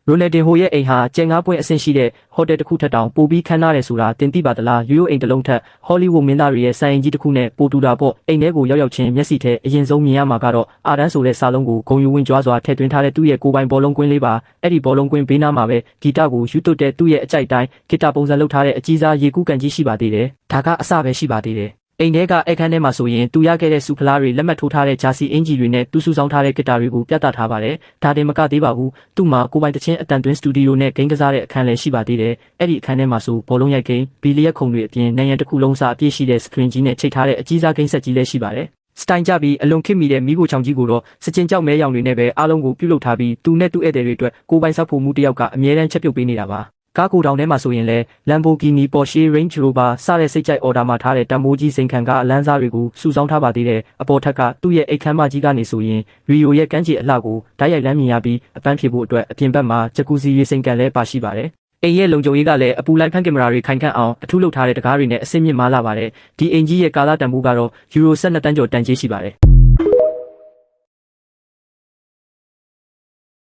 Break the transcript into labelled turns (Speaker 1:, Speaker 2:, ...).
Speaker 1: ရိုနယ်ဒင်ဟိုရဲ့အိမ်ဟာကျန်ငါးပွင့်အဆင့်ရှိတဲ့ဟိုတယ်တစ်ခုထက်တောင်ပိုပြီးခမ်းနားတယ်ဆိုတာတင်သိပါသလားရိုးရိုးအိမ်တစ်လုံးထက်ဟောလိဝုဒ်မင်းသားတွေရဲ့စံအိမ်ကြီးတစ်ခုနဲ့ပိုတူတာပေါ့အိမ်ထဲကိုရောက်ချင်းမျက်စိထဲအရင်ဆုံးမြင်ရမှာကတော့အာဒန်းဆိုတဲ့စာလုံးကိုဂုံယူဝင်ကြွားစွာထည့်သွင်းထားတဲ့သူ့ရဲ့ကိုယ်ပိုင်ဘောလုံးကွင်းလေးပါအဲ့ဒီဘောလုံးကွင်းဘေးနားမှာပဲဂီတကိုယူသွတ်တဲ့သူ့ရဲ့အကြိုက်တိုင်းဂီတပုံစံလုပ်ထားတဲ့အကြီးစားရေကူးကန်ကြီးရှိပါသေးတယ်ဒါကအစပဲရှိပါသေးတယ်အိမ်ထဲကအခန်းထဲမှာဆိုရင်သူရခဲ့တဲ့စူဖလားတွေလက်မှတ်ထိုးထားတဲ့ဂျာစီအင်ဂျီတွေနဲ့တူစုဆောင်ထားတဲ့ဂီတာတွေကိုပြသထားပါတယ်။ဒါတင်မကသေးပါဘူး။သူ့မှာကိုပိုင်တချင်းအတန်တွင်းစတူဒီယိုနဲ့ဂိမ်းကစားတဲ့အခန်းလည်းရှိပါသေးတယ်။အဲ့ဒီအခန်းထဲမှာဆိုဘောလုံးရိုက်ဂိမ်း၊ဘီလီယက်ခုံတွေအပြင်နိုင်ငံတစ်ခုလုံးစာအပြည့်ရှိတဲ့စကရင်ကြီးနဲ့ချိတ်ထားတဲ့အကြီးစားဂိမ်းဆက်ကြီးလည်းရှိပါတယ်။စတိုင်ကြပြီးအလွန်ခေတ်မီတဲ့မိဖို့ချောင်ကြီးကိုတော့စကျင်ကြောက်မဲရောင်တွေနဲ့ပဲအားလုံးကိုပြုလုပ်ထားပြီးသူနဲ့သူ့ဧည့်သည်တွေအတွက်ကိုပိုင်ဆောက်ဖို့မှုတယောက်ကအမြဲတမ်းချက်ပြုတ်ပေးနေတာပါ။ကားကိုတောင်ထဲမှာဆိုရင်လဲ Lamborghini, Porsche, Range Rover စတဲ့စိတ်ကြိုက်အော်ဒါမှာထားတဲ့တန်မိုးကြီးစိန်ခံကအလန်းစားတွေကိုစုဆောင်းထားပါသေးတယ်။အပေါ်ထက်ကသူ့ရဲ့အိတ်ခမ်းမကြီးကနေဆိုရင်ရီယိုရဲ့ကမ်းခြေအလှကိုဓာတ်ရိုက်လမ်းမြင်ရပြီးအပန်းဖြေဖို့အတွက်အပြင်ဘက်မှာဂျကူစီရေစိန်ကန်လဲပါရှိပါတယ်။အိမ်ရဲ့လုံခြုံရေးကလည်းအပူလိုက်ဖန်ကင်မရာတွေခိုင်ခန့်အောင်အထူးလုပ်ထားတဲ့တကားတွေနဲ့အဆင့်မြင့်မားလာပါတယ်။ဒီအိမ်ကြီးရဲ့ကာလတန်ဖိုးကတော့ယူရို12 တန်းကျော်တန်ကြေးရှိပါတယ်။